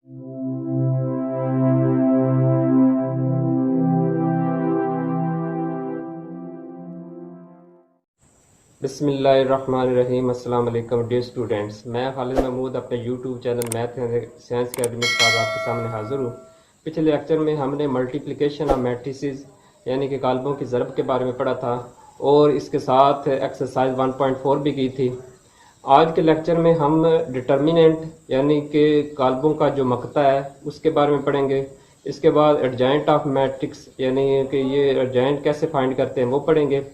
बिस्मिल्लाहिर्रहमानिर्रहीम। अस्सलाम वालेकुम डियर स्टूडेंट्स, मैं खालिद महमूद अपने YouTube channel math and science academy के साथ आपके सामने हाज़िर हूँ। पिछले लेक्चर में हमने मल्टीप्लिकेशन ऑफ मैट्रिसेस यानी कि काल्बों की ज़रब के बारे में पढ़ा था और इसके साथ एक्सरसाइज 1.4 भी की थी। आज के लेक्चर में हम डिटर्मिनेंट यानी कि काल्बों का जो मकता है उसके बारे में पढ़ेंगे। इसके बाद एडजॉइंट ऑफ मैट्रिक्स यानी कि ये एडजॉइंट कैसे फाइंड करते हैं वो पढ़ेंगे।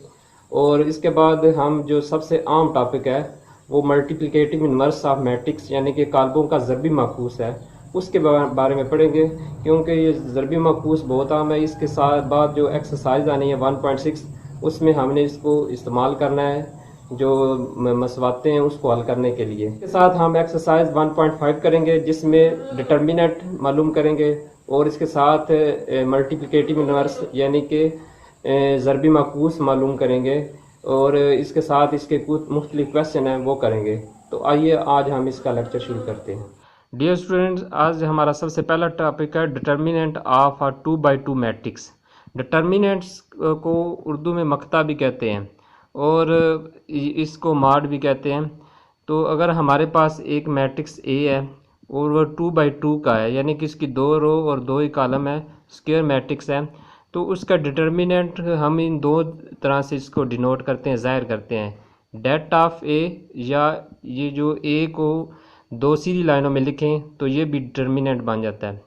और इसके बाद हम जो सबसे आम टॉपिक है वो मल्टीप्लिकेटिव इन्वर्स ऑफ मैट्रिक्स यानी कि काल्बों का ज़रबी माकूस है उसके बारे में पढ़ेंगे, क्योंकि ये ज़रबी माकूस बहुत आम है। इसके साथ बाद जो एक्सरसाइज आनी है 1.6 उसमें हमने इसको इस्तेमाल करना है, जो मसवाते हैं उसको हल करने के लिए। इसके साथ हम एक्सरसाइज 1.5 करेंगे जिसमें डिटर्मिनेंट मालूम करेंगे और इसके साथ मल्टीप्लिकेटिव इन्वर्स यानी कि ज़रबी माकूस मालूम करेंगे और इसके साथ इसके कुछ मुख्तलिफ क्वेश्चन हैं वो करेंगे। तो आइए आज हम इसका लेक्चर शुरू करते हैं। डियर स्टूडेंट्स, आज हमारा सबसे पहला टॉपिक है determinant of a 2x2 matrix. Determinants को उर्दू में मकता भी कहते हैं और इसको माड भी कहते हैं। तो अगर हमारे पास एक मैट्रिक्स ए है और वो 2x2 का है यानी कि इसकी 2 रो और 2 ही कॉलम है, स्क्वायर मैट्रिक्स है, तो उसका डिटर्मिनेंट हम इन दो तरह से इसको डिनोट करते हैं, ज़ाहिर करते हैं। डेट ऑफ ए, या ये जो ए को दो सीधी लाइनों में लिखें तो ये भी डिटर्मिनेंट बन जाता है।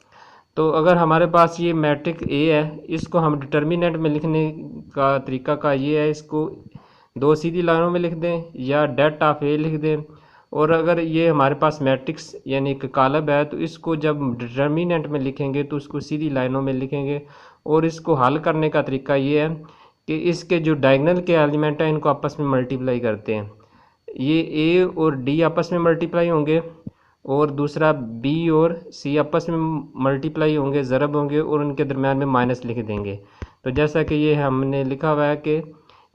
तो अगर हमारे पास ये मैट्रिक्स ए है, इसको हम डिटर्मिनेंट में लिखने का तरीका का ये है, इसको दो सीधी लाइनों में लिख दें या डेट ऑफ ए लिख दें। और अगर ये हमारे पास मैट्रिक्स यानी एक कॉलम है तो इसको जब डिटर्मिनेंट में लिखेंगे तो उसको सीधी लाइनों में लिखेंगे। और इसको हल करने का तरीका ये है कि इसके जो डायगोनल के एलिमेंट हैं इनको आपस में मल्टीप्लाई करते हैं। ये ए और डी आपस में मल्टीप्लाई होंगे और दूसरा बी और सी आपस में मल्टीप्लाई होंगे, ज़रब होंगे और उनके दरम्यान में माइनस लिख देंगे। तो जैसा कि ये हमने लिखा हुआ है कि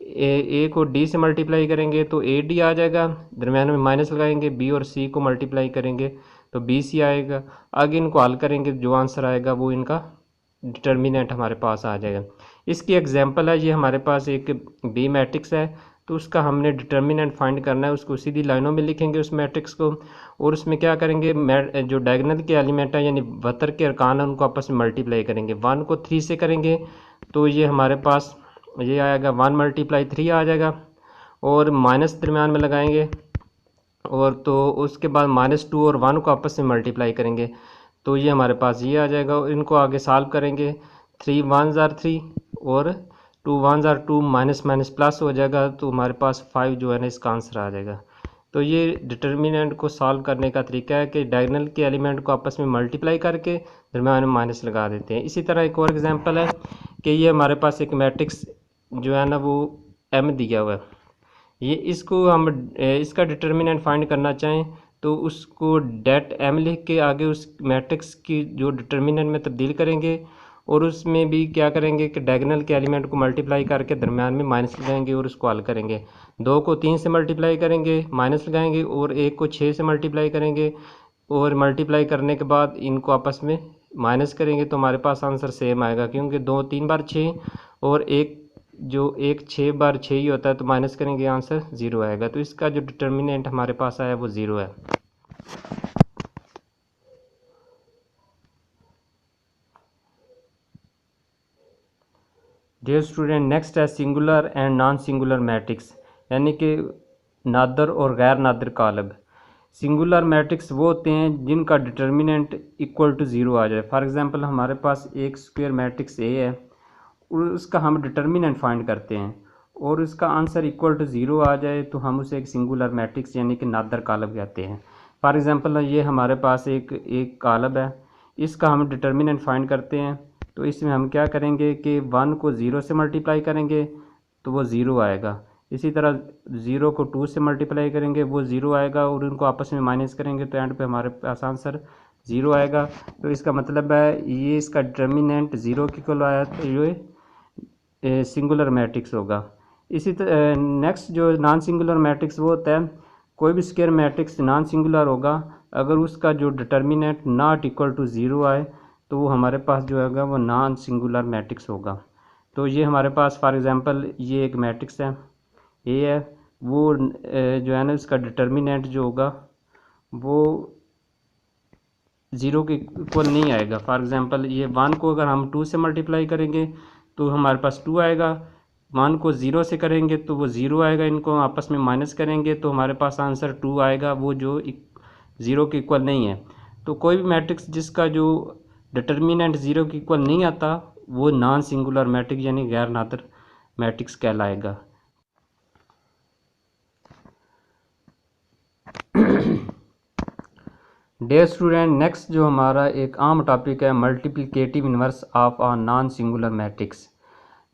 ए को डी से मल्टीप्लाई करेंगे तो ए डी आ जाएगा, दरम्यान में माइनस लगाएंगे, बी और सी को मल्टीप्लाई करेंगे तो बी सी आएगा। आगे इनको हल करेंगे, जो आंसर आएगा वो इनका डिटर्मिनेंट हमारे पास आ जाएगा। इसकी एग्जांपल है, ये हमारे पास एक बी मैट्रिक्स है तो उसका हमने डिटर्मिनेंट फाइंड करना है। उसको सीधी लाइनों में लिखेंगे उस मैट्रिक्स को और उसमें क्या करेंगे, जो डायगोनल के एलिमेंट है यानी 72 के अरकान है उनको आपस में मल्टीप्लाई करेंगे। 1 को 3 से करेंगे तो ये हमारे पास ये आएगा 1 × 3 आ जाएगा और माइनस दरम्यान में लगाएंगे और तो उसके बाद -2 और 1 को आपस में मल्टीप्लाई करेंगे तो ये हमारे पास ये आ जाएगा। इनको आगे सॉल्व करेंगे, 3 1s are 3 और 2 1s are 2, minus minus plus हो जाएगा तो हमारे पास 5 जो है ना इसका आंसर आ जाएगा। तो ये डिटर्मिनेंट को सॉल्व करने का तरीका है कि डायगोनल के एलिमेंट को आपस में मल्टीप्लाई करके दरम्यान में माइनस लगा देते हैं। इसी तरह एक और एग्जांपल है कि ये हमारे पास एक मैट्रिक्स जो है ना वो एम दिया हुआ है, ये इसको हम इसका डिटर्मिनेंट फाइंड करना चाहें तो उसको डेट एम लिख के आगे उस मैट्रिक्स की जो डिटर्मिनेंट में तब्दील करेंगे और उसमें भी क्या करेंगे कि डायगोनल के एलिमेंट को मल्टीप्लाई करके दरम्यान में माइनस लगाएंगे और उसको हल करेंगे। 2 को 3 से मल्टीप्लाई करेंगे, माइनस लगाएंगे और 1 को 6 से मल्टीप्लाई करेंगे और मल्टीप्लाई करने के बाद इनको आपस में माइनस करेंगे तो हमारे पास आंसर सेम आएगा, क्योंकि 2 3 बार 6 और एक 6 बार 6 ही होता है तो माइनस करेंगे आंसर 0 आएगा। तो इसका जो डिटर्मिनेंट हमारे पास आया वो 0 है। डियर स्टूडेंट, नेक्स्ट है singular and non singular matrix यानी कि नादर और गैर नादर कालब। सिंगुलर मैट्रिक्स वो होते हैं जिनका डिटर्मिनेंट इक्वल टू 0 आ जाए। फॉर एग्जांपल हमारे पास एक स्क्वायर मैट्रिक्स ए है और उसका हम डिटर्मिनेंट फाइंड करते हैं और उसका आंसर इक्वल टू 0 आ जाए तो हम उसे एक सिंगुलर मैट्रिक्स यानी कि नादर कालब कहते हैं। फॉर एग्जांपल ये हमारे पास एक कालब है, इसका हम डिटर्मिनेंट फाइंड करते हैं तो इसमें हम क्या करेंगे कि 1 को 0 से मल्टीप्लाई करेंगे तो वो 0 आएगा। इसी तरह 0 को 2 से मल्टीप्लाई करेंगे वो 0 आएगा और उनको आपस में माइनस करेंगे तो एंड पे हमारे पास आंसर 0 आएगा। तो इसका मतलब है ये इसका डिटर्मिनेंट 0 के इक्वल आया तो ये सिंगुलर मैट्रिक्स होगा। इसी तरह नेक्स्ट जो नॉन सिंगुलर मैट्रिक्स वो होता है, कोई भी स्क्वायर मैट्रिक्स नॉन सिंगुलर होगा अगर उसका जो determinant not equal to zero आए तो वो हमारे पास जो होगा वो नॉन सिंगुलर मैट्रिक्स होगा। तो ये हमारे पास फॉर एग्जांपल ये एक मैट्रिक्स है, ये है, वो जो है ना उसका डिटर्मिनेंट जो होगा वो ज़ीरो के इक्वल नहीं आएगा। फॉर एग्जांपल ये 1 को अगर हम 2 से मल्टीप्लाई करेंगे तो हमारे पास 2 आएगा, 1 को 0 से करेंगे तो वो 0 आएगा, इनको आपस में माइनस करेंगे तो हमारे पास आंसर 2 आएगा, वो जो 0 के इक्वल नहीं है। तो कोई भी मैट्रिक्स जिसका जो डिटर्मिनेंट 0 के इक्वल नहीं आता वो नॉन सिंगुलर मैट्रिक्स यानी गैर नादर मैट्रिक्स कहलाएगा। डियर स्टूडेंट, नेक्स्ट जो हमारा एक आम टॉपिक है multiplicative inverse of a non singular matrix.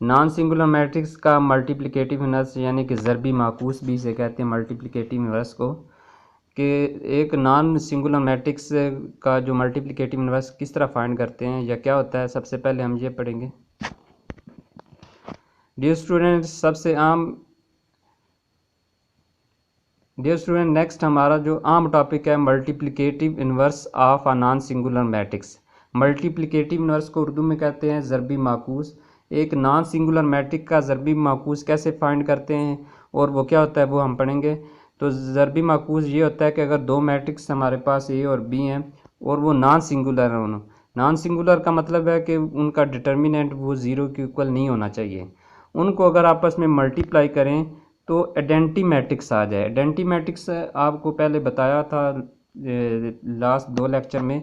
Non singular matrix का मल्टीप्लिकेटिव इन्वर्स यानी कि ज़रबी माकूस भी इसे कहते हैं मल्टीप्लिकेटिव इन्वर्स को, कि एक नॉन सिंगुलर मैट्रिक्स का जो मल्टीप्लिकेटिव इन्वर्स किस तरह फाइंड करते हैं या क्या होता है, सबसे पहले हम ये पढ़ेंगे। डियर स्टूडेंट नेक्स्ट हमारा जो आम टॉपिक है multiplicative inverse of a non singular matrix. Multiplicative inverse को उर्दू में कहते हैं ज़रबी माकूस। एक नॉन सिंगुलर मैट्रिक्स का ज़रबी माकूस कैसे फाइंड करते हैं और वो क्या होता है वो हम पढ़ेंगे। तो ज़रबी माकूस ये होता है कि अगर दो मैट्रिक्स हमारे पास ए और बी हैं और वो नॉन सिंगुलर हैं, नॉन सिंगुलर का मतलब है कि उनका डिटर्मिनेंट वो ज़ीरो के इक्वल नहीं होना चाहिए। उनको अगर आपस में मल्टीप्लाई करें तो आइडेंटी मैट्रिक्स आ जाए। आइडेंटी मैट्रिक्स आपको पहले बताया था लास्ट 2 लेक्चर में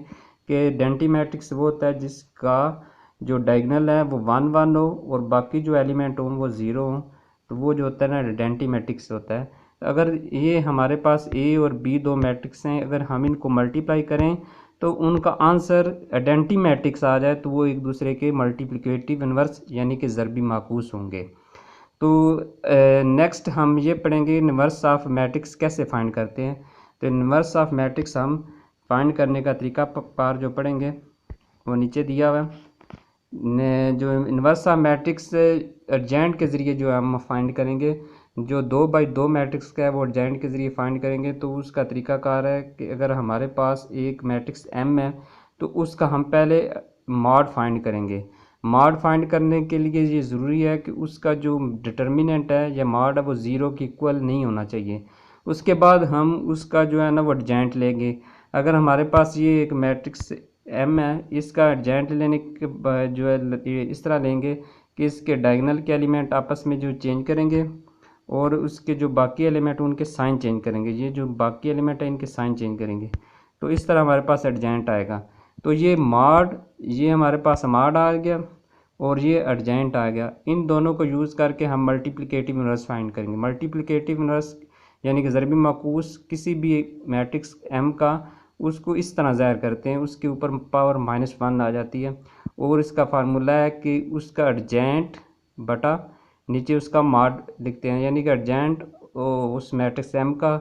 कि आइडेंटी मैट्रिक्स वो होता है जिसका जो डायगोनल है वो 1 1 हो और बाकी जो एलिमेंट हो वो 0 हो, तो वो जो होता है ना आइडेंटी मैट्रिक्स होता है। अगर ये हमारे पास ए और बी 2 मैट्रिक्स हैं, अगर हम इनको मल्टीप्लाई करें तो उनका आंसर आइडेंटी मैट्रिक्स आ जाए तो वो एक दूसरे के मल्टीप्लिकेटिव इन्वर्स यानी कि ज़रबी माकूस होंगे। तो नेक्स्ट हम ये पढ़ेंगे इन्वर्स ऑफ मैट्रिक्स कैसे फाइंड करते हैं। तो इन्वर्स ऑफ मैट्रिक्स हम फाइंड करने का तरीका पार जो पढ़ेंगे वो नीचे दिया हुआ है। जो इन्वर्स ऑफ मैट्रिक्स अर्जेंट के ज़रिए जो हम फाइंड करेंगे, जो 2 बाई 2 मैट्रिक्स का है वो अर्जेंट के ज़रिए फाइंड करेंगे। तो उसका तरीकाकार है कि अगर हमारे पास एक मैट्रिक्स एम है तो उसका हम पहले मॉड फाइंड करेंगे। मॉड फाइंड करने के लिए ये ज़रूरी है कि उसका जो डिटर्मिनेंट है या मॉड है वो 0 के इक्वल नहीं होना चाहिए। उसके बाद हम उसका जो है ना वो एडजेंट लेंगे। अगर हमारे पास ये एक मैट्रिक्स एम है, इसका एडजेंट लेने के बाद जो है इस तरह लेंगे कि इसके डायगोनल के एलिमेंट आपस में जो चेंज करेंगे और उसके जो बाकी एलिमेंट उनके साइन चेंज करेंगे। ये जो बाकी एलिमेंट है इनके साइन चेंज करेंगे, तो इस तरह हमारे पास एडजेंट आएगा। तो ये मॉड, ये हमारे पास मॉड आ गया और ये एडजेंट आ गया। इन दोनों को यूज़ करके हम मल्टीप्लिकेटिव इन्वर्स फाइंड करेंगे। मल्टीप्लिकेटिव इन्वर्स यानी कि ज़रबी माकूस किसी भी मैट्रिक्स एम का उसको इस तरह ज़ाहिर करते हैं, उसके ऊपर पावर -1 आ जाती है और इसका फार्मूला है कि उसका एडजेंट बटा नीचे उसका मॉड लिखते हैं, यानी कि एडजेंट उस मैट्रिक्स एम का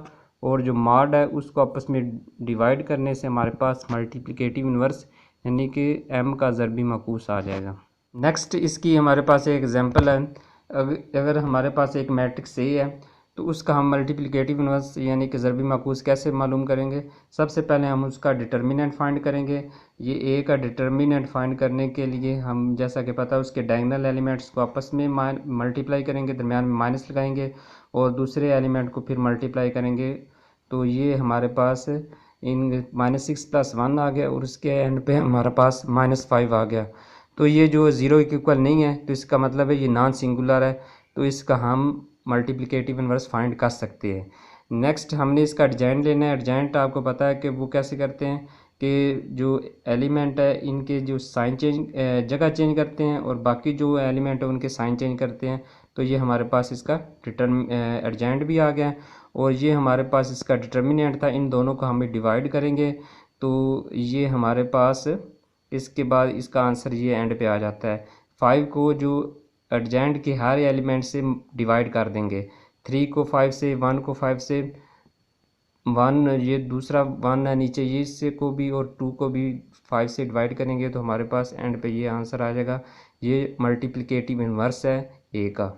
और जो मॉड है उसको आपस में डिवाइड करने से हमारे पास मल्टीप्लिकेटिव इन्वर्स यानी कि एम का ज़रबी माकूस आ जाएगा। नेक्स्ट इसकी हमारे पास एक एग्जांपल है। अगर हमारे पास एक मैट्रिक्स ए है तो उसका हम मल्टीप्लिकेटिव इन्वर्स यानी कि ज़रबी माकूस कैसे मालूम करेंगे। सबसे पहले हम उसका डिटर्मिनेंट फाइंड करेंगे। ये ए का डिटर्मिनेंट फाइंड करने के लिए हम जैसा कि पता है उसके डायगोनल एलिमेंट्स को आपस में मल्टीप्लाई करेंगे, दरमियान में माइनस लगाएंगे और दूसरे एलिमेंट को फिर मल्टीप्लाई करेंगे। तो ये हमारे पास इन -6 + 1 आ गया और उसके एंड पे हमारे पास -5 आ गया। तो ये जो 0 के इक्वल नहीं है तो इसका मतलब है ये नॉन सिंगुलर है, तो इसका हम मल्टीप्लिकेटिव इन्वर्स फाइंड कर सकते हैं। नेक्स्ट हमने इसका एडजेंट लेना है। एडजेंट आपको पता है कि वो कैसे करते हैं कि जो एलिमेंट है इनके जो साइन चेंज जगह चेंज करते हैं और बाकी जो एलिमेंट है उनके साइन चेंज करते हैं। तो ये हमारे पास इसका एडजेंट भी आ गया और ये हमारे पास इसका डिटर्मिनेंट था। इन दोनों को हमें डिवाइड करेंगे तो ये हमारे पास इसके बाद इसका आंसर ये एंड पे आ जाता है। 5 को जो एडजेंट के हर एलिमेंट से डिवाइड कर देंगे, 3 को 5 से, 1 को 5 से, 1 ये दूसरा 1 है नीचे, ये इससे को भी और 2 को भी 5 से डिवाइड करेंगे तो हमारे पास एंड पे ये आंसर आ जाएगा। ये मल्टीप्लिकेटिव इन्वर्स है ए का।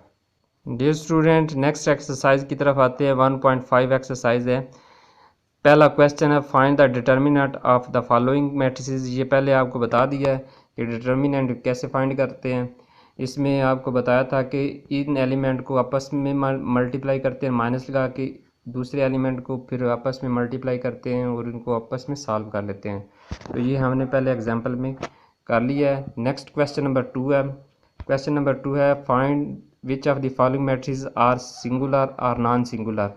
डियर स्टूडेंट नेक्स्ट एक्सरसाइज की तरफ आते हैं। 1.5 एक्सरसाइज है। पहला क्वेश्चन है find the determinant of the following matrices. ये पहले आपको बता दिया है कि डिटर्मिनेंट कैसे फाइंड करते हैं। इसमें आपको बताया था कि इन एलिमेंट को आपस में मल्टीप्लाई करते हैं, माइनस लगा के दूसरे एलिमेंट को फिर आपस में मल्टीप्लाई करते हैं और इनको आपस में सॉल्व कर लेते हैं। तो ये हमने पहले एग्जांपल में कर लिया है। नेक्स्ट क्वेश्चन नंबर 2 है। क्वेश्चन नंबर 2 है find which of the following matrix are singular और नॉन सिंगुलर।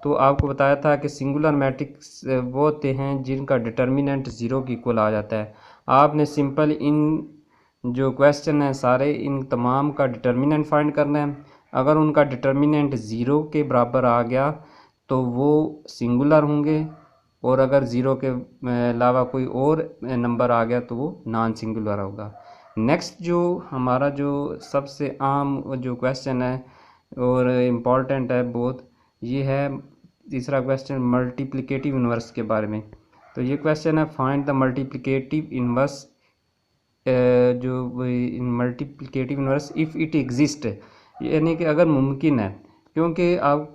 तो आपको बताया था कि सिंगुलर मैट्रिक्स वो होते हैं जिनका डिटर्मिनेंट ज़ीरो की इक्वल आ जाता है। आपने सिंपल इन जो क्वेश्चन है सारे इन तमाम का डिटर्मिनेंट फाइंड करना है। अगर उनका डिटर्मिनेंट ज़ीरो के बराबर आ गया तो वो सिंगुलर होंगे, और अगर ज़ीरो के अलावा कोई और नंबर आ गया तो वो नॉन सिंगुलर होगा। नेक्स्ट जो हमारा जो सबसे आम जो क्वेश्चन है और इम्पॉर्टेंट है बहुत, ये है तीसरा क्वेश्चन मल्टीप्लिकेटिव इन्वर्स के बारे में। तो ये क्वेश्चन है फाइंड द मल्टीप्लिकेटिव इन्वर्स, जो multiplicative inverse if it exist, यानी कि अगर मुमकिन है। क्योंकि आप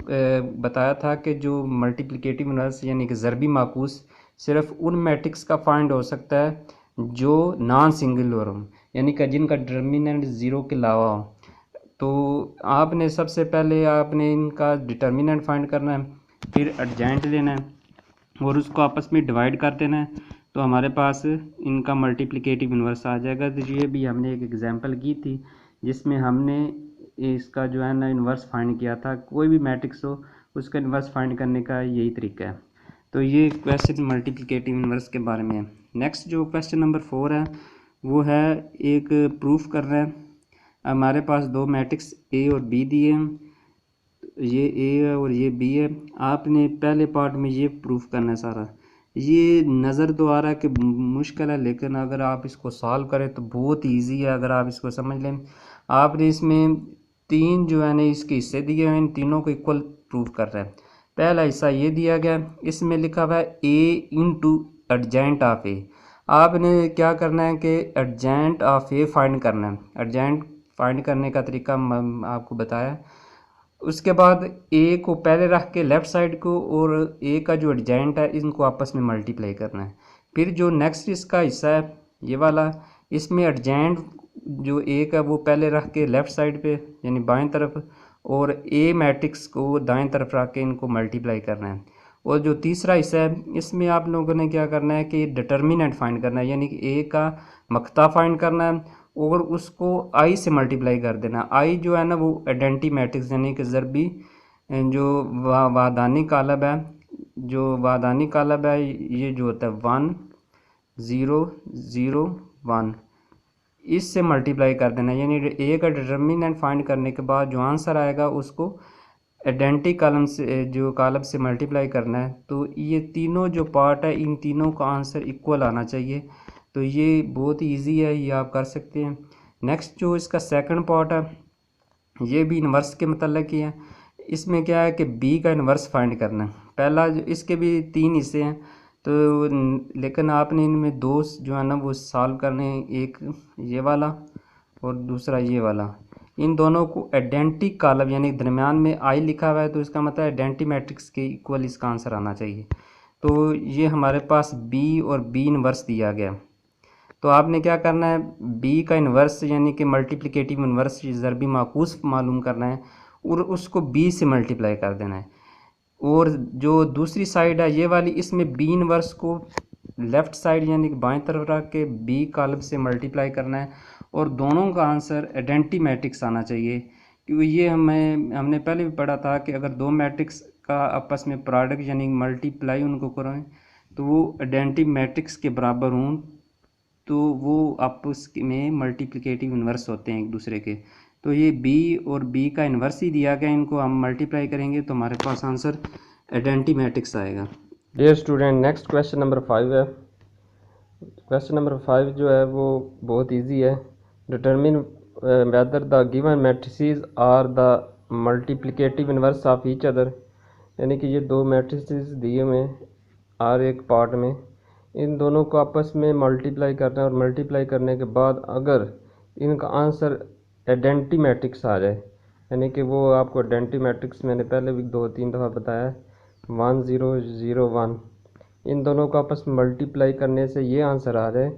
बताया था कि जो मल्टीप्लिकेटिव इन्वर्स यानी कि ज़रबी माकूस सिर्फ उन मैट्रिक्स का फाइंड हो सकता है जो नॉन सिंगुलर हो, यानी कि जिनका डिटर्मिनेंट ज़ीरो के अलावा हो। तो आपने सबसे पहले आपने इनका डिटर्मिनेंट फाइंड करना है, फिर एडजेंट लेना है और उसको आपस में डिवाइड कर देना है, तो हमारे पास इनका मल्टीप्लिकेटिव इन्वर्स आ जाएगा। तो ये भी हमने एक एग्जांपल की थी जिसमें हमने इसका जो है ना इन्वर्स फाइंड किया था। कोई भी मैट्रिक्स हो उसका इन्वर्स फाइंड करने का यही तरीका है। तो ये क्वेश्चन मल्टीप्लिकेटिव इन्वर्स के बारे में है। नेक्स्ट जो क्वेश्चन नंबर 4 है वो है एक प्रूफ कर रहा है। हमारे पास दो मैट्रिक्स ए और बी दिए हैं, ये ए है और ये बी है। आपने पहले पार्ट में ये प्रूफ करना है सारा। ये नज़र तो आ रहा है कि मुश्किल है, लेकिन अगर आप इसको सॉल्व करें तो बहुत इजी है अगर आप इसको समझ लें। आपने इसमें तीन जो है ना इसके हिस्से दिए हैं, इन तीनों को इक्वल प्रूफ कर रहा है। पहला हिस्सा ये दिया गया, इसमें लिखा हुआ है ए इंटू एडजेंट ऑफ ए। आपने क्या करना है कि एडजेंट ऑफ ए फाइंड करना है। एडजेंट फाइंड करने का तरीका आपको बताया। उसके बाद ए को पहले रख के लेफ़्ट साइड को और ए का जो एडजेंट है इनको आपस में मल्टीप्लाई करना है। फिर जो नेक्स्ट इसका हिस्सा है ये वाला, इसमें एडजेंट जो ए का वो पहले रख के लेफ़्ट साइड पे यानी बाएं तरफ, और ए मैट्रिक्स को दाएं तरफ रख के इनको मल्टीप्लाई करना है। और जो तीसरा हिस्सा है इसमें आप लोगों ने क्या करना है कि डिटर्मिनेंट फाइंड करना है, यानी कि ए का मक्ता फाइंड करना है और उसको आई से मल्टीप्लाई कर देना। आई जो है ना वो आइडेंटी मैट्रिक्स यानी कि ज़रबी जो वादानी कालब है, जो वादानी कालब है ये जो होता है 1 0 0 1, इससे मल्टीप्लाई कर देना। यानी ए का डिटर्मिनेंट फाइंड करने के बाद जो आंसर आएगा उसको आइडेंटी कॉलम से जो कॉलम से मल्टीप्लाई करना है। तो ये तीनों जो पार्ट है इन तीनों का आंसर इक्वल आना चाहिए। तो ये बहुत इजी है, ये आप कर सकते हैं। नेक्स्ट जो इसका सेकंड पार्ट है ये भी इन्वर्स के मतलब ही है। इसमें क्या है कि बी का इन्वर्स फाइंड करना है। पहला इसके भी तीन हिस्से हैं तो लेकिन आपने इनमें दो जो है ना वो सॉल्व करने हैं, एक ये वाला और दूसरा ये वाला। इन दोनों को आइडेंटी कॉलम यानी दरमियान में आई लिखा हुआ है तो इसका मतलब आइडेंटी मैट्रिक्स के इक्वल इसका आंसर आना चाहिए। तो ये हमारे पास बी और बी इन्वर्स दिया गया। तो आपने क्या करना है बी का इन्वर्स यानी कि मल्टीप्लिकेटिव इन्वर्स ज़रबी माकूस मालूम करना है और उसको बी से मल्टीप्लाई कर देना है। और जो दूसरी साइड है ये वाली, इसमें बी इन्वर्स को लेफ़्ट साइड यानी कि बाएं तरफ रख के बी कॉलम से मल्टीप्लाई करना है और दोनों का आंसर आइडेंटी मैट्रिक्स आना चाहिए। क्योंकि ये हमने पहले भी पढ़ा था कि अगर दो मैट्रिक्स का आपस में प्रोडक्ट यानी मल्टीप्लाई उनको करें तो वो आइडेंटी मैट्रिक्स के बराबर हों तो वो आपस में मल्टीप्लिकेटिव इन्वर्स होते हैं एक दूसरे के। तो ये बी और बी का इन्वर्स ही दिया गया, इनको हम मल्टीप्लाई करेंगे तो हमारे पास आंसर आइडेंटी मैट्रिक्स आएगा। Dear student next question number 5 है। क्वेश्चन नंबर 5 जो है वो बहुत इजी है। Determine whether the given matrices are the multiplicative inverse of each other, यानी कि ये दो मैट्रिसेस दिए हुए हैं और एक पार्ट में, इन दोनों को आपस में मल्टीप्लाई करना है और मल्टीप्लाई करने के बाद अगर इनका आंसर आइडेंटी मैट्रिक्स आ जाए, यानी कि वो आपको आइडेंटी मैट्रिक्स मैंने पहले भी 2-3 दफ़ा बताया है 1 0 0 1, इन दोनों को आपस में मल्टीप्लाई करने से ये आंसर आ रहा है,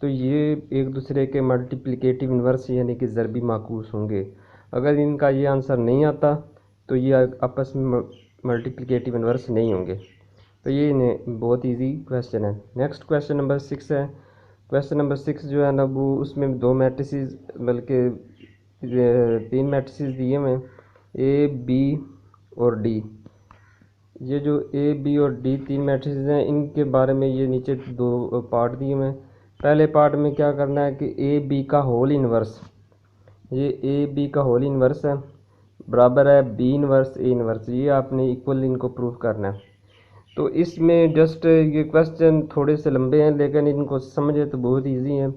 तो ये एक दूसरे के मल्टीप्लिकेटिव इन्वर्स यानी कि ज़रबी माकूस होंगे। अगर इनका ये आंसर नहीं आता तो ये आपस में मल्टीप्लिकेटिव इन्वर्स नहीं होंगे। तो ये बहुत इजी क्वेश्चन है। नेक्स्ट क्वेश्चन नंबर 6 है। क्वेश्चन नंबर 6 जो है ना वो उसमें दो मैट्रिसेस बल्कि 3 मैट्रिसेस दिए हुए हैं, ए बी और डी। ये जो ए बी और डी 3 मैट्रिसेस हैं इनके बारे में ये नीचे दो पार्ट दिए हुए हैं। पहले पार्ट में क्या करना है कि ए बी का होल इन्वर्स, ये ए बी का होल इन्वर्स है बराबर है बी इन्वर्स ए इन्वर्स, ये आपने इक्वल इनको प्रूव करना है। तो इसमें जस्ट ये क्वेश्चन थोड़े से लंबे हैं लेकिन इनको समझे तो बहुत इजी है।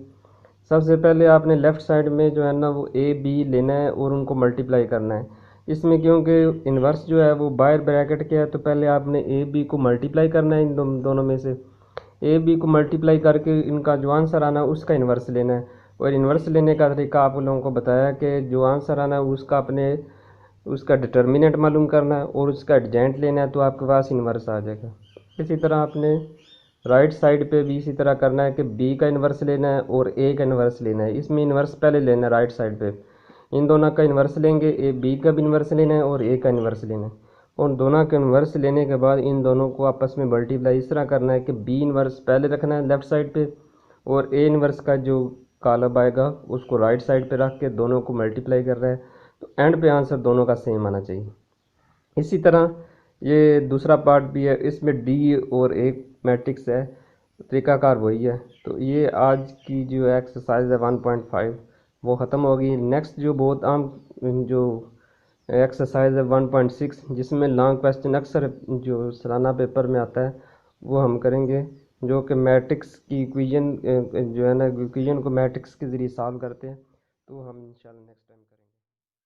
सबसे पहले आपने लेफ़्ट साइड में जो है ना वो ए बी लेना है और उनको मल्टीप्लाई करना है। इसमें क्योंकि इन्वर्स जो है वो बाहर ब्रैकेट के है तो पहले आपने ए बी को मल्टीप्लाई करना है इन दोनों में से। ए बी को मल्टीप्लाई करके इनका जो आंसर आना है उसका इन्वर्स लेना है। और इन्वर्स लेने का तरीका आप लोगों को बताया कि जो आंसर आना है उसका अपने उसका डिटर्मिनेंट मालूम करना है और उसका एडजेंट लेना है तो आपके पास इन्वर्स आ जाएगा। इसी तरह आपने राइट साइड पे भी इसी तरह करना है कि बी का इन्वर्स लेना है और ए का इन्वर्स लेना है। इसमें इन्वर्स पहले लेना है राइट साइड पे, इन दोनों का इन्वर्स लेंगे, ए बी का भी इन्वर्स लेना है और ए का इन्वर्स लेना है। और दोनों का इन्वर्स लेने के बाद इन दोनों को आपस में मल्टीप्लाई इस तरह करना है कि बी इन्वर्स पहले रखना है लेफ़्ट साइड पे और ए इन्वर्स का जो कॉलम आएगा उसको राइट साइड पे रख के दोनों को मल्टीप्लाई कर रहा है। तो एंड पे आंसर दोनों का सेम आना चाहिए। इसी तरह ये दूसरा पार्ट भी है, इसमें डी और एक मैट्रिक्स है, तरीकाकार वही है। तो ये आज की जो एक्सरसाइज है 1.5 वो ख़त्म होगी। नेक्स्ट जो बहुत आम जो एक्सरसाइज है 1.6 जिसमें लॉन्ग क्वेश्चन अक्सर जो सालाना पेपर में आता है वो हम करेंगे, जो कि मैट्रिक्स की इक्वेशन जो है ना इक्वेशन को मैट्रिक्स के ज़रिए सॉल्व करते हैं। तो हम इंशाल्लाह नेक्स्ट टाइम करेंगे।